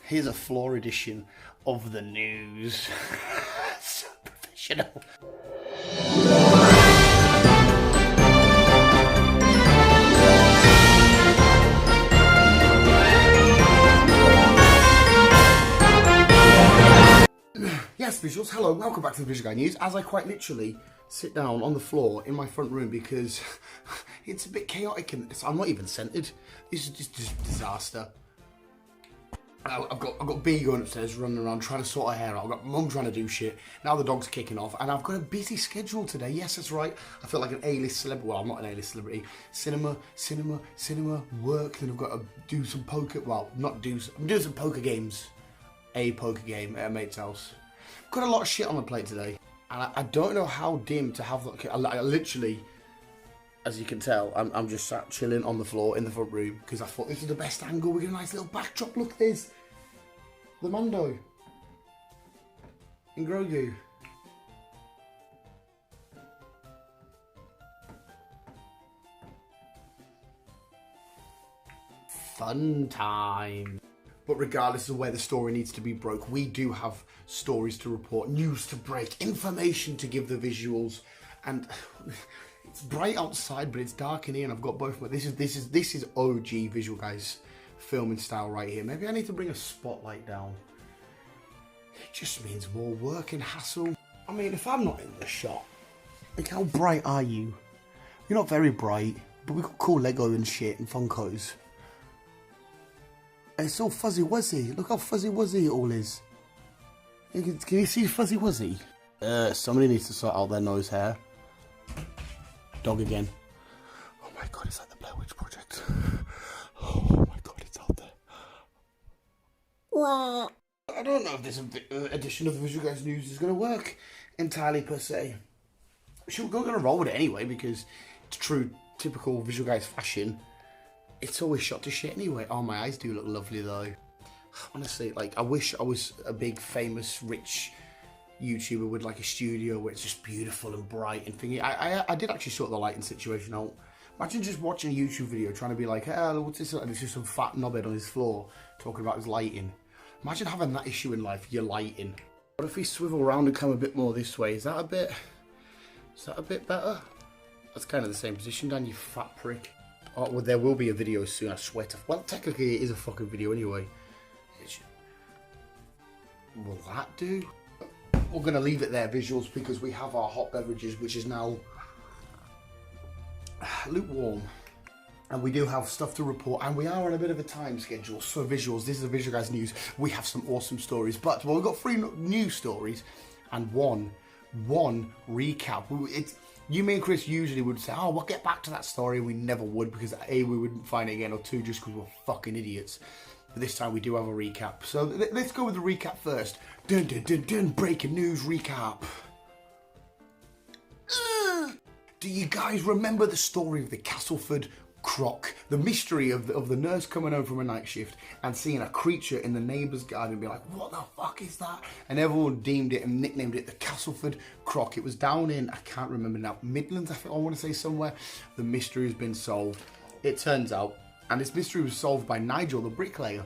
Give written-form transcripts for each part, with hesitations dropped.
Here's a floor edition of the news. So professional. Yes, visuals, hello, welcome back to the Visual Guy News, as I quite literally sit down on the floor in my front room because it's a bit chaotic and I'm not even scented. This is just disaster. I've got B going upstairs running around trying to sort her hair out. I've got mum trying to do shit. Now the dog's kicking off and I've got a busy schedule today. Yes, that's right. I feel like an A-list celebrity. Well, I'm not an A-list celebrity. Cinema, work. Then I've got to do some poker. Well, I'm doing some poker games. A poker game at a mate's house. Got a lot of shit on the plate today. And I don't know how dim to have. I literally, as you can tell, I'm just sat chilling on the floor in the front room because I thought this is the best angle. We get a nice little backdrop. Look at this. The Mando. In Grogu. Fun time. But regardless of where the story needs to be broke, we do have stories to report, news to break, information to give the visuals, and it's bright outside, but it's dark in here, and I've got both. But this is OG Visual Guys filming style right here. Maybe I need to bring a spotlight down. It just means more work and hassle. I mean, if I'm not in the shot, like, how bright are you? You're not very bright, but we've got cool Lego and shit and Funkos. It's all fuzzy wuzzy. Look how fuzzy wuzzy it all is. Can you see fuzzy wuzzy? Somebody needs to sort out their nose hair. Dog again. Oh my god, it's like the Blair Witch Project. Oh my god, it's out there. Well, I don't know if this edition of the Visual Guys News is going to work entirely per se. We're going to roll with it anyway because it's true, typical Visual Guys fashion. It's always shot to shit anyway. Oh, my eyes do look lovely though. Honestly, like, I wish I was a big, famous, rich YouTuber with like a studio where it's just beautiful and bright and thingy. I did actually sort the lighting situation out. Imagine just watching a YouTube video trying to be like, hey, what's this? And it's just some fat knobhead on his floor talking about his lighting. Imagine having that issue in life, your lighting. What if we swivel around and come a bit more this way? Is that a bit better? That's kind of the same position, Dan, you fat prick. Oh, well, there will be a video soon, I swear to... Well, technically it is a fucking video anyway. Will that do? We're going to leave it there, visuals, because we have our hot beverages, which is now lukewarm. And we do have stuff to report, and we are on a bit of a time schedule. So visuals, this is the Visual Guys News. We have some awesome stories, but, well, we've got 3 news stories and one recap. You, me and Chris usually would say, oh, we'll get back to that story. We never would because A, we wouldn't find it again, or 2, just because we're fucking idiots. But this time we do have a recap. So let's go with the recap first. Dun dun dun dun, breaking news recap. Do you guys remember the story of the Castleford croc? The mystery of the nurse coming home from a night shift and seeing a creature in the neighbour's garden and be like, what the fuck is that? And everyone deemed it and nicknamed it the Castleford croc. It was down in, I can't remember now, Midlands, I want to say somewhere. The mystery has been solved. It turns out, and this mystery was solved by Nigel, the bricklayer.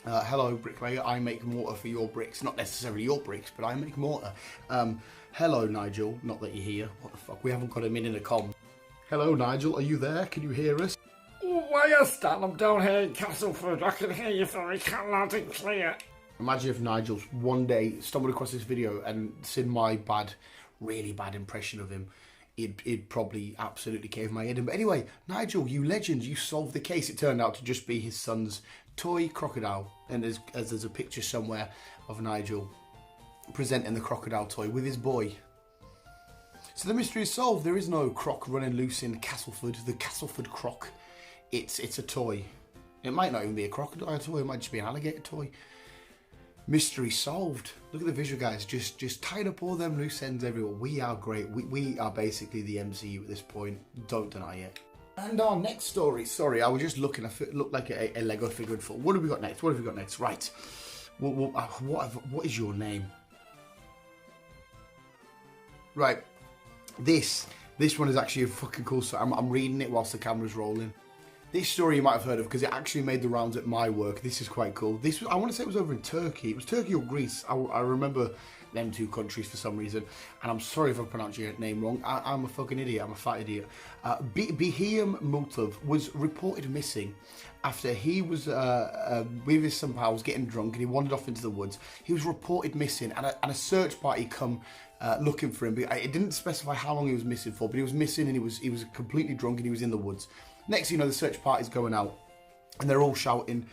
Hello, bricklayer, I make mortar for your bricks. Not necessarily your bricks, but I make mortar. Hello, Nigel, not that you're here. What the fuck, we haven't got him in a com. Hello, Nigel, are you there? Can you hear us? Why, yes, Dan, I'm down here in Castleford. I can hear you very loud and clear. Imagine if Nigel one day stumbled across this video and seen my really bad impression of him. He'd probably absolutely cave my head in. But anyway, Nigel, you legend, you solved the case. It turned out to just be his son's toy crocodile. And there's a picture somewhere of Nigel presenting the crocodile toy with his boy. So the mystery is solved. There is no croc running loose in Castleford. The Castleford croc. It's a toy. It might not even be a crocodile toy. It might just be an alligator toy. Mystery solved. Look at the visual guys. Just tied up all them loose ends everywhere. We are great. We are basically the MCU at this point. Don't deny it. And our next story. Sorry, I was just looking. I looked like a Lego figure in full. What have we got next? What have we got next? Right. What is your name? Right. This one is actually a fucking cool story. I'm reading it whilst the camera's rolling. This story you might have heard of because it actually made the rounds at my work. This is quite cool. This was, I want to say it was over in Turkey. It was Turkey or Greece. I remember them two countries for some reason. And I'm sorry if I pronounced your name wrong. I'm a fucking idiot. I'm a fat idiot. Behim Multov was reported missing after he was with his some pals getting drunk and he wandered off into the woods. He was reported missing and a search party come looking for him. It didn't specify how long he was missing for, but he was missing and he was completely drunk and he was in the woods. Next thing you know, the search party's going out and they're all shouting,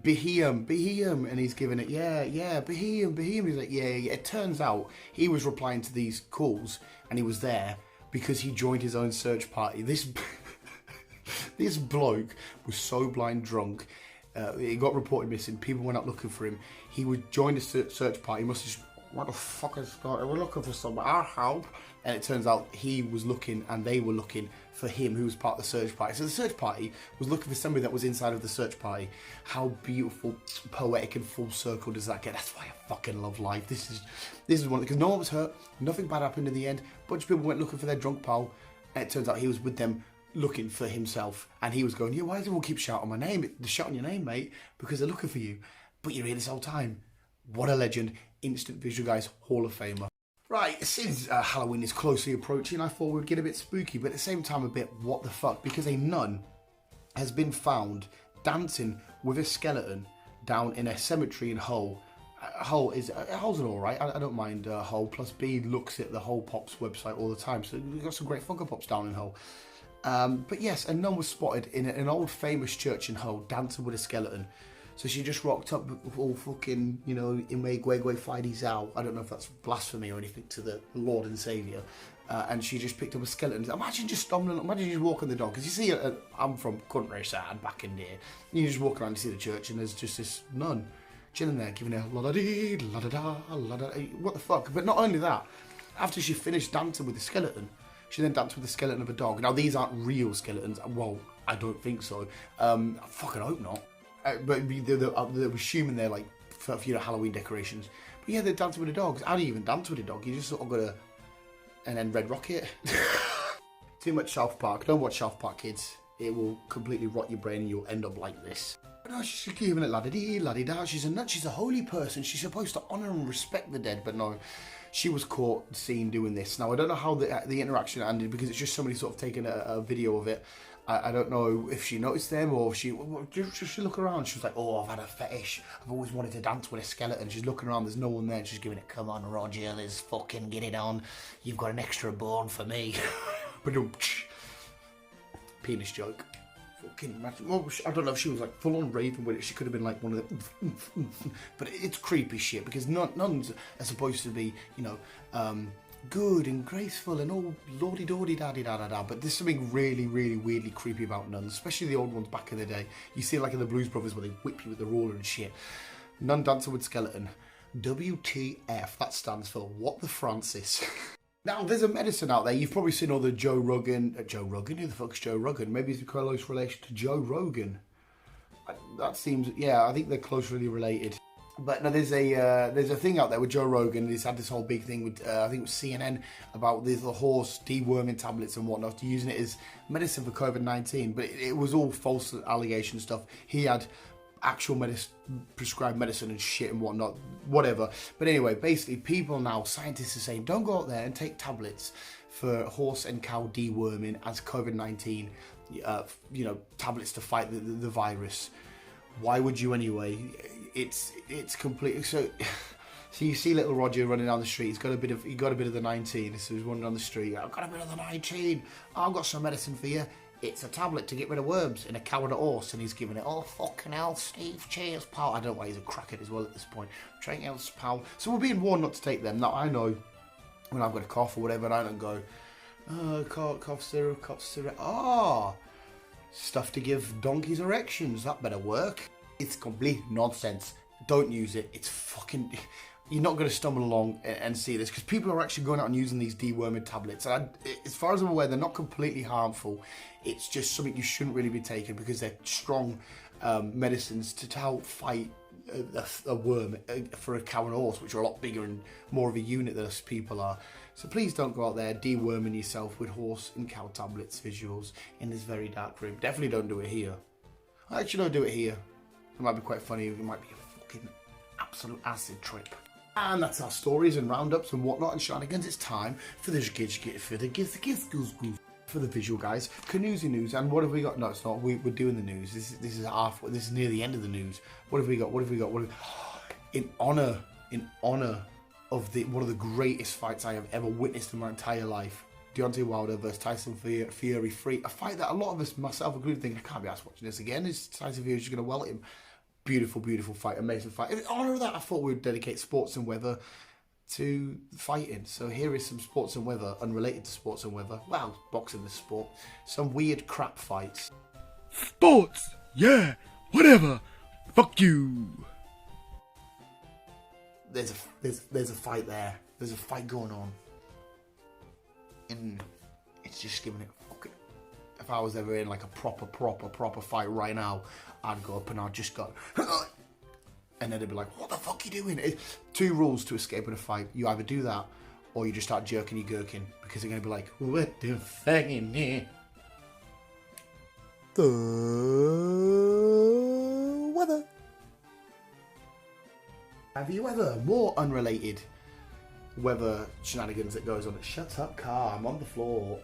Behim, Behim, and he's giving it, yeah, Behim, Behim. He's like, yeah. It turns out he was replying to these calls and he was there because he joined his own search party. This bloke was so blind drunk. He got reported missing. People went out looking for him. He would join the search party. He must have just, what the fuck is going on? We're looking for somebody. Our help. And it turns out he was looking and they were looking for him, who was part of the search party. So the search party was looking for somebody that was inside of the search party. How beautiful, poetic, and full circle does that get? That's why I fucking love life. This is one, because no one was hurt. Nothing bad happened in the end. A bunch of people went looking for their drunk pal. And it turns out he was with them looking for himself. And he was going, yeah, why does everyone keep shouting my name? They're shouting your name, mate, because they're looking for you. But you're here this whole time. What a legend. Instant Visual Guyz Hall of Famer. Right, since Halloween is closely approaching, I thought we'd get a bit spooky, but at the same time a bit what the fuck, because a nun has been found dancing with a skeleton down in a cemetery in Hull. Hull's an alright, I don't mind Hull, plus B looks at the Hull Pops website all the time, so we've got some great Funko Pops down in Hull. But yes, a nun was spotted in an old famous church in Hull dancing with a skeleton. So she just rocked up all fucking, you know, Ime Gwegwe Fidey Zhao. I don't know if that's blasphemy or anything to the Lord and Saviour. And she just picked up a skeleton. Imagine just stumbling, imagine just walking the dog. Because you see, I'm from countryside back in there. You just walk around and see the church and there's just this nun chilling there, giving her la-da-dee, la-da-da, la-da. What the fuck? But not only that, after she finished dancing with the skeleton, she then danced with the skeleton of a dog. Now, these aren't real skeletons. Well, I don't think so. I fucking hope not. But they're assuming they're like for you know, Halloween decorations. But yeah, they're dancing with the dogs. How do you even dance with a dog? You just sort of got and then Red Rocket. Too much South Park. Don't watch South Park, kids. It will completely rot your brain and you'll end up like this. But no, she's giving it la-di-dee, la-di-da. She's a nut. She's a holy person. She's supposed to honour and respect the dead. But no, she was caught seen doing this. Now, I don't know how the interaction ended because it's just somebody sort of taking a video of it. I don't know if she noticed them or if she look around. She was like, oh, I've had a fetish. I've always wanted to dance with a skeleton. She's looking around. There's no one there. And she's giving it, come on, Roger. Let's fucking get it on. You've got an extra bone for me. Penis joke. Fucking imagine. Well, I don't know if she was like full on raving with it. She could have been like one of the. But it's creepy shit because nuns are supposed to be, you know, good and graceful and all lordy-dordy daddy-da-da-da, but there's something really, really weirdly creepy about nuns, especially the old ones back in the day. You see like in the Blues Brothers where they whip you with the ruler and shit. Nun dancing with skeleton. WTF, that stands for What the Francis. Now, there's a medicine out there. You've probably seen all the Joe Rogan. Joe Rogan? Who the fuck's Joe Rogan? Maybe he's a close relation to Joe Rogan. That seems, yeah, I think they're closely related. But no, there's a thing out there with Joe Rogan. He's had this whole big thing with I think it was CNN about the horse deworming tablets and whatnot, using it as medicine for COVID-19. But it was all false allegation stuff. He had actual prescribed medicine and shit and whatnot, whatever. But anyway, basically, people now, scientists are saying, don't go out there and take tablets for horse and cow deworming as COVID-19, you know, tablets to fight the virus. Why would you anyway? It's completely so. So you see little Roger running down the street. He got a bit of the 19. So he's running down the street. I've got a bit of the 19. I've got some medicine for you. It's a tablet to get rid of worms in a cow and a horse, and he's giving it. Oh fucking hell, Steve! Cheers, pal. I don't know why he's a crackhead as well at this point. Drink else, pal. So we're being warned not to take them. Now I know when I've got a cough or whatever, and I don't go, oh, cough syrup. Ah. Stuff to give donkeys erections, that better work. It's complete nonsense. Don't use it. It's fucking... You're not going to stumble along and see this because people are actually going out and using these deworming tablets. And as far as I'm aware, they're not completely harmful. It's just something you shouldn't really be taking because they're strong medicines to help fight a worm for a cow and horse, which are a lot bigger and more of a unit than us people are. So please don't go out there deworming yourself with horse and cow tablets visuals in this very dark room. Definitely don't do it here. Actually, don't do it here. It might be quite funny. It might be a fucking absolute acid trip. And that's our stories and roundups and whatnot and shenanigans. It's time for the visual guys. Canoesy news. And what have we got? No, it's not. We're doing the news. This is near the end of the news. What have we got? In honor of one of the greatest fights I have ever witnessed in my entire life. Deontay Wilder versus Tyson Fury 3. A fight that a lot of us, myself included, think, I can't be asked watching this again. Is Tyson Fury just going to welt him? Beautiful, beautiful fight. Amazing fight. In honor of that, I thought we would dedicate sports and weather to fighting. So here is some sports and weather, unrelated to sports and weather. Well, boxing is sport. Some weird crap fights. Sports! Yeah! Whatever! Fuck you! There's a fight there. There's a fight going on. And it's just giving it fucking... If I was ever in like a proper fight right now, I'd go up and I'd just go... And then they'd be like, what the fuck are you doing? It's 2 rules to escaping a fight. You either do that, or you just start jerking your gherkin. Because they're going to be like, what the fuck in here? The weather. Have you ever, more unrelated weather shenanigans that goes on? Shut up, car. I'm on the floor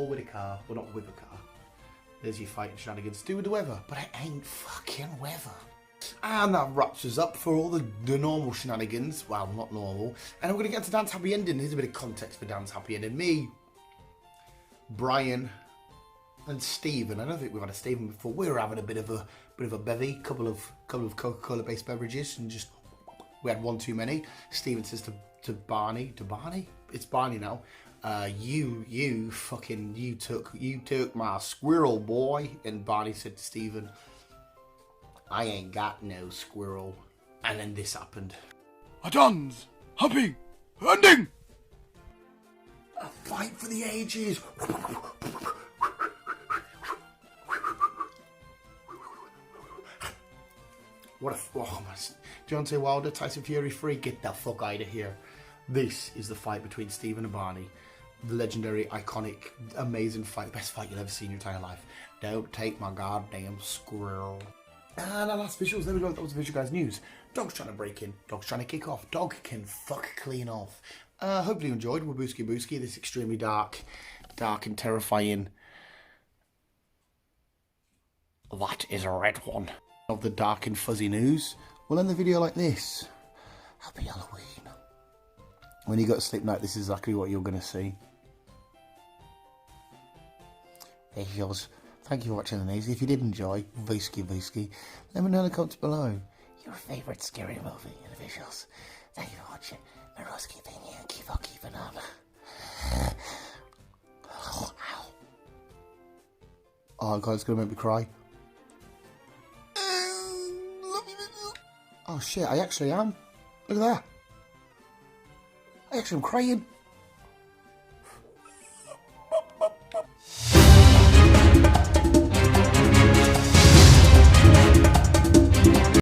with a car. Well, not with a car. There's your fighting shenanigans to do with the weather. But it ain't fucking weather. And that wraps us up for all the normal shenanigans. Well, not normal. And we're going to get to Dan's Happy Ending. Here's a bit of context for Dan's Happy Ending. Me, Brian, and Stephen. I don't think we've had a Stephen before. We were having a bit of a bevy, couple of Coca-Cola based beverages, and just we had one too many. Stephen says to Barney, it's Barney now. You took my squirrel, boy. And Barney said to Stephen, I ain't got no squirrel. And then this happened. A Dan's Happy Ending! A fight for the ages. What a... Oh my... Deontay Wilder, Tyson Fury 3, get the fuck out of here. This is the fight between Stephen and Barney. The legendary, iconic, amazing fight. The best fight you'll ever see in your entire life. Don't take my goddamn squirrel. And our last visuals, there we go. That was the visual guys news. Dog's trying to break in. Dog's trying to kick off. Dog can fuck clean off. Hopefully you enjoyed Wabooski Booski, this extremely dark and terrifying... That is a red one. Of the dark and fuzzy news. We'll end the video like this. Happy Halloween. When you go to sleep night, this is exactly what you're going to see. Visuals. Thank you for watching the news. If you did enjoy, Vooski, let me know in the comments below your favourite scary movie and visuals. Thank you for watching. Maroski thing here. Keep on keeping on. Oh God, it's going to make me cry. Oh shit, I actually am. Look at that. I actually am crying.